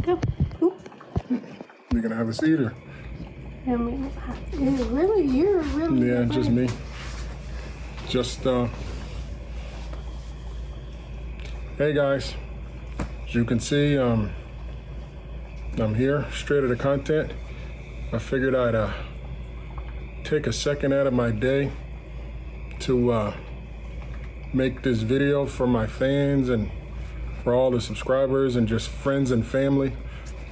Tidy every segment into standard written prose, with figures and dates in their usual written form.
Go. Oop. You gonna have a seat or? I mean, you're really. Yeah, just me. Just, hey guys, as you can see, I'm here straight out of content. I figured I'd take a second out of my day to make this video for my fans and for all the subscribers and just friends and family.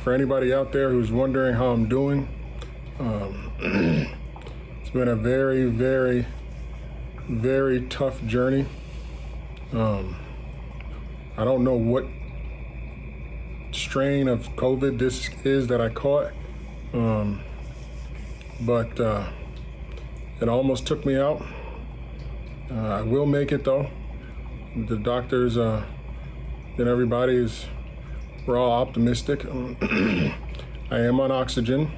For anybody out there who's wondering how I'm doing, it's been a very, very, very tough journey. I don't know what strain of COVID this is that I caught, but it almost took me out. I will make it though. The doctors and everybody we're all optimistic. I am on oxygen.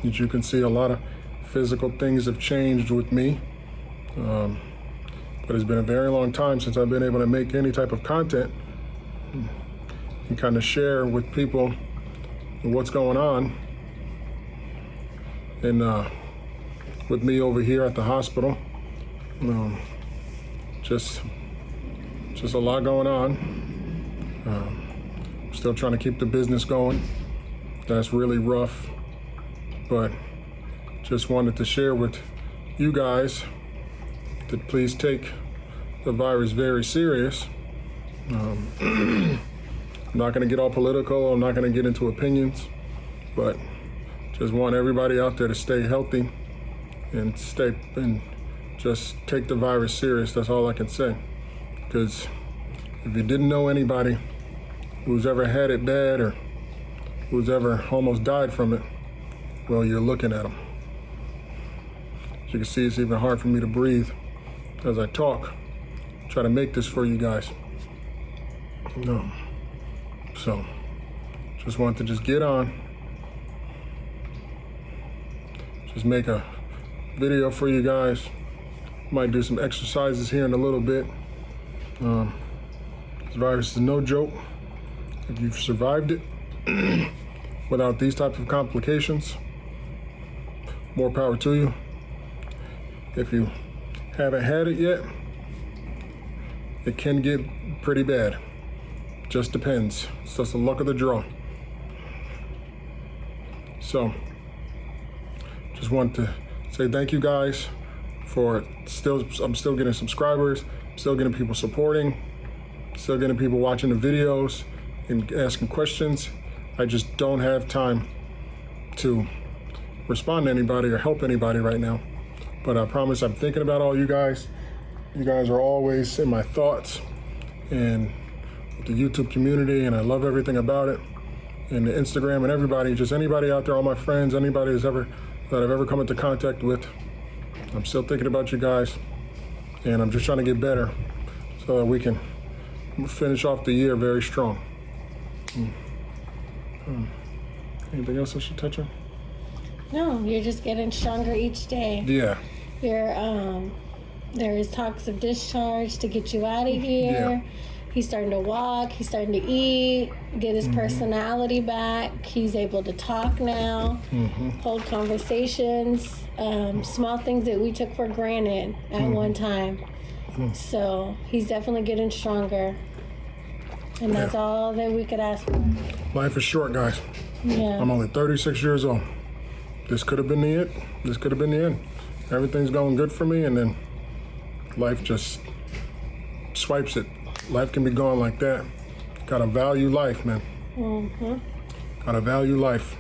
As you can see, a lot of physical things have changed with me. But it's been a very long time since I've been able to make any type of content and kind of share with people what's going on. And with me over here at the hospital, just a lot going on. Still trying to keep the business going. That's really rough, but just wanted to share with you guys to please take the virus very serious. I'm not gonna get all political, I'm not gonna get into opinions, but just want everybody out there to stay healthy and just take the virus serious. That's all I can say. Because if you didn't know anybody who's ever had it bad or who's ever almost died from it, well, you're looking at them. As you can see, it's even hard for me to breathe as I talk. Try to make this for you guys. So, just want to just get on. Just make a video for you guys. Might do some exercises here in a little bit. This virus is no joke. If you've survived it without these types of complications, more power to you. If you haven't had it yet, it can get pretty bad. Just depends. It's just the luck of the draw. So, just want to say thank you guys for I'm still getting subscribers, still getting people supporting, still getting people watching the videos and asking questions. I just don't have time to respond to anybody or help anybody right now. But I promise I'm thinking about all you guys. You guys are always in my thoughts and with the YouTube community, and I love everything about it. And the Instagram and everybody, just anybody out there, all my friends, anybody that I've ever come into contact with. I'm still thinking about you guys, and I'm just trying to get better so that we can finish off the year very strong. Anything else I should touch on? No, you're just getting stronger each day. Yeah. There is talks of discharge to get you out of here. Yeah. He's starting to walk, he's starting to eat, get his personality back. He's able to talk now, hold conversations, small things that we took for granted at one time. So he's definitely getting stronger. And that's all that we could ask for. Life is short, guys. Yeah. I'm only 36 years old. This could have been the end. This could have been the end. Everything's going good for me, and then life just swipes it. Life can be gone like that. Gotta value life, man. Gotta value life.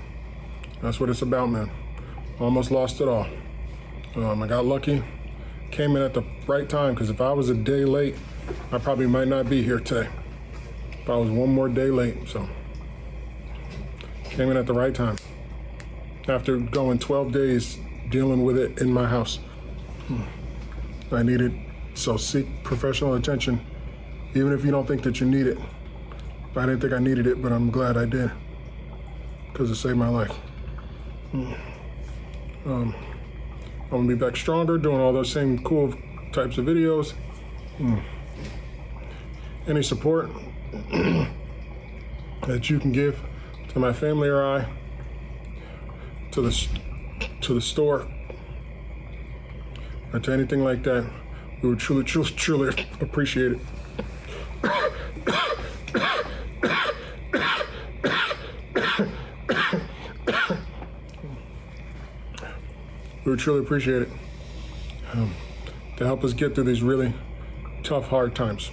That's what it's about, man. Almost lost it all. I got lucky. Came in at the right time, because if I was a day late, I probably might not be here today. If I was one more day late, so. Came in at the right time. After going 12 days dealing with it in my house. I needed, so seek professional attention, even if you don't think that you need it. I didn't think I needed it, but I'm glad I did, because it saved my life. I'm gonna be back stronger, doing all those same cool types of videos. Any support, that you can give to my family or I, to the store, or to anything like that, we would truly appreciate it. We would truly appreciate it to help us get through these really tough, hard times.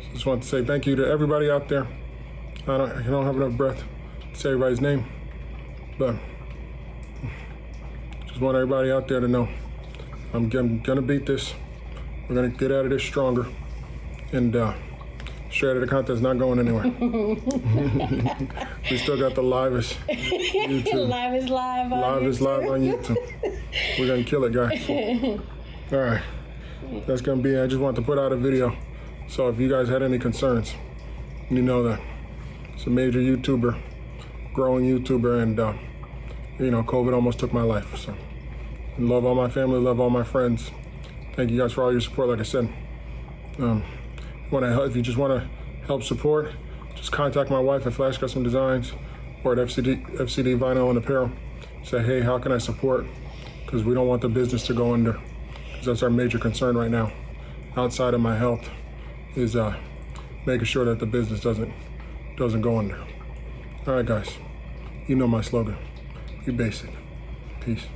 So just want to say thank you to everybody out there. I don't have enough breath to say everybody's name, but just want everybody out there to know I'm gonna beat this. We're gonna get out of this stronger, and straight out of the contest not going anywhere. We still got the livest YouTube. Live is live on Live is live on YouTube. We're gonna kill it, guys. All right, that's gonna be it. I just want to put out a video, so if you guys had any concerns, you know that it's a major YouTuber, growing YouTuber, and COVID almost took my life. So, I love all my family, love all my friends. Thank you guys for all your support. Like I said, if you just want to help support, just contact my wife at Flashcustomdesigns or at FCD Vinyl and Apparel. Say, hey, how can I support? Because we don't want the business to go under. Because that's our major concern right now, outside of my health, is making sure that the business doesn't go under. All right, guys, you know my slogan. Be basic. Peace.